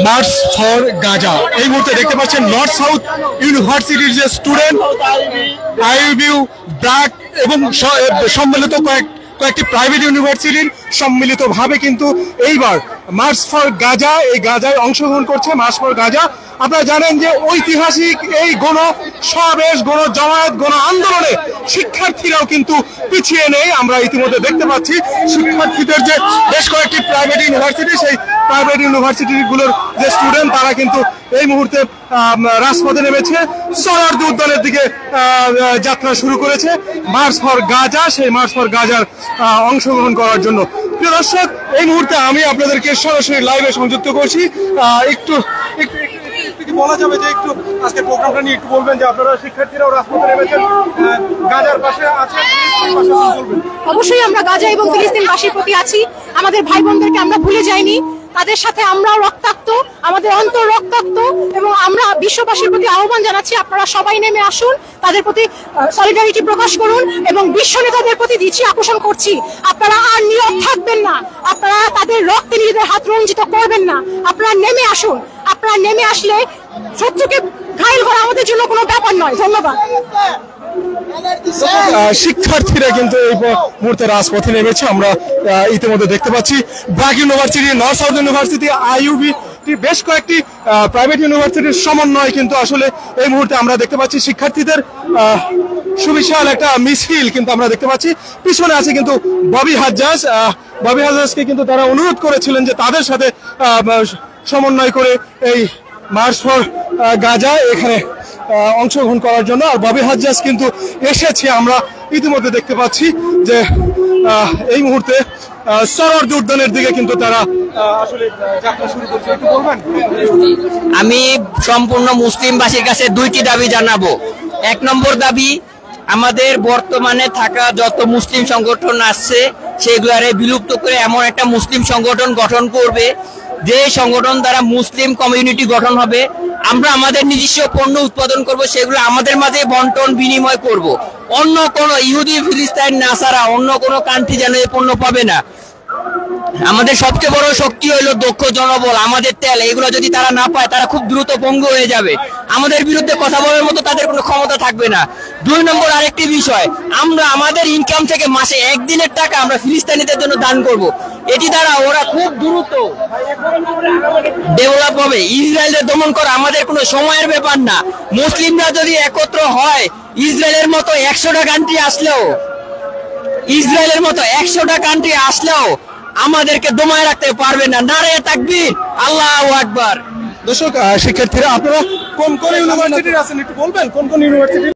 March for Gaza. এই মুহূর্তে দেখতে পাচ্ছেন নর্থ সাউথ ইউনিভার্সিটির যে স্টুডেন্ট, আইইউ, ব্র্যাক এবং সম্মিলিত কয়েকটি প্রাইভেট ইউনিভার্সিটির সম্মিলিতভাবে কিন্তু এইবার মার্চ ফর গাজা, এই গাজায় অংশগ্রহণ করছে। মার্চ ফর গাজা, আপনারা জানেন যে ঐতিহাসিক এই গণ সমাবেশ, গণ জমায়েত, গণ আন্দোলনে শিক্ষার্থীরাও কিন্তু পিছিয়ে নেই। আমরা ইতিমধ্যে দেখতে পাচ্ছি শিক্ষার্থীদের যে বেশ কয়েকটি প্রাইভেট ইউনিভার্সিটি, সেই প্রাইভেট ইউনিভার্সিটিগুলোর যে স্টুডেন্ট, তারা কিন্তু এই মুহূর্তে রাজপথে নেমেছে, সরারদি উদ্যানের দিকে যাত্রা শুরু করেছে মার্চ ফর গাজা, সেই মার্চ ফর গাজার অংশগ্রহণ করার জন্য। প্রিয় দর্শক, এই মুহূর্তে আমি আপনাদেরকে সরাসরি লাইভে সংযুক্ত করছি। একটু বলা যাবে যে একটু আজকে প্রোগ্রামটা নিয়ে একটু বলবেন যে আপনারা শিক্ষার্থীরাও রাজপথে নেমেছেন, গাজার পাশে আছেন, বলবেন। অবশ্যই আমরা গাজা এবং ফিলিস্তিনবাসীর প্রতি আছি। আমাদের ভাই বোনদেরকে আমরা ভুলে যাইনি, তাদের সাথে আমরাও রক্তাক্ত, আমাদের অন্তর রক্তাক্ত, এবং আমরা বিশ্ববাসীর প্রতি আহ্বান জানাচ্ছি আপনারা সবাই নেমে আসুন, তাদের প্রতি সলিডারিটি প্রকাশ করুন এবং বিশ্ব নেতাদের প্রতি দৃষ্টি আকর্ষণ করছি, আপনারা আর নীরব থাকবেন না, আপনারা তাদের রক্তে নিজেদের হাত রঞ্জিত করবেন না, আপনারা নেমে আসুন। আপনারা নেমে আসলে শত্রুকে ঘায়েল করা আমাদের জন্য কোনো ব্যাপার নয়। ধন্যবাদ। শিক্ষার্থীরা কিন্তু এই মুহূর্তে রাজপথে নেমেছে। আমরা ইতিমধ্যে দেখতে পাচ্ছি BRAC university, north south university, IUB, বেশ কয়েকটি প্রাইভেট ইউনিভার্সিটির সমন্বয় কিন্তু আসলে এই মুহূর্তে আমরা দেখতে পাচ্ছি শিক্ষার্থীদের সুবিশাল একটা মিছিল কিন্তু আমরা দেখতে পাচ্ছি। পিছনে আছে কিন্তু ববি হাজ্জাজ। ববি হাজ্জাজকে কিন্তু তারা অনুরোধ করেছিলেন যে তাদের সাথে সমন্বয় করে এই মার্চ ফর গাজা এখানে অংশগ্রহণ করার জন্য। আর ববি হাজ্জাজ কিন্তু এসেছে, আমরা ইতিমধ্যে দেখতে পাচ্ছি যে এই মুহূর্তে সরারদি উদ্যানের দিকে কিন্তু তারা আসলে যাত্রা শুরু করছে। একটু বলবেন। আমি সম্পূর্ণ মুসলিমবাসীর কাছে দুইটি দাবি জানাবো। এক নম্বর দাবি, আমাদের বর্তমানে থাকা যত মুসলিম সংগঠন আসছে সেগুলারে বিলুপ্ত করে এমন একটা মুসলিম সংগঠন গঠন করবে যে সংগঠন দ্বারা মুসলিম কমিউনিটি গঠন হবে। আমরা আমাদের নিজস্ব পণ্য উৎপাদন করব, সেগুলো আমাদের মাঝে বন্টন বিনিময় করব। অন্য কোনো ইহুদি, ফিলিস্তিন, নাসারা অন্য কোনো কান্ট্রি যেন এই পণ্য পাবে না। আমাদের সবচেয়ে বড় শক্তি হলো দক্ষ জনবল, আমাদের তেল। এগুলো যদি তারা না পায় তারা খুব দ্রুত পঙ্গু হয়ে যাবে, আমাদের বিরুদ্ধে কথা বলার মতো তাদের কোনো ক্ষমতা থাকবে না। দুই নম্বর আরেকটি বিষয়, আমরা আমাদের ইনকাম থেকে মাসে একদিনের টাকা আমরা ফিলিস্তিনিদের জন্য দান করব। এটি দ্বারা ওরা খুব দ্রুত ডেভেলপ হবে। ইসরায়েলের দমন করা আমাদের কোনো সময়ের ব্যাপার না। মুসলিমরা যদি একত্র হয়, ইসরায়েলের মতো 100টা কান্ট্রি আসলেও আমাদেরকে দমায় রাখতে পারবে না। নারে তাকবীর, আল্লাহু আকবার। দর্শক, শিক্ষার্থীরা আপনারা কোন কোন ইউনিভার্সিটির আছেন একটু বলবেন, কোন কোন ইউনিভার্সিটি?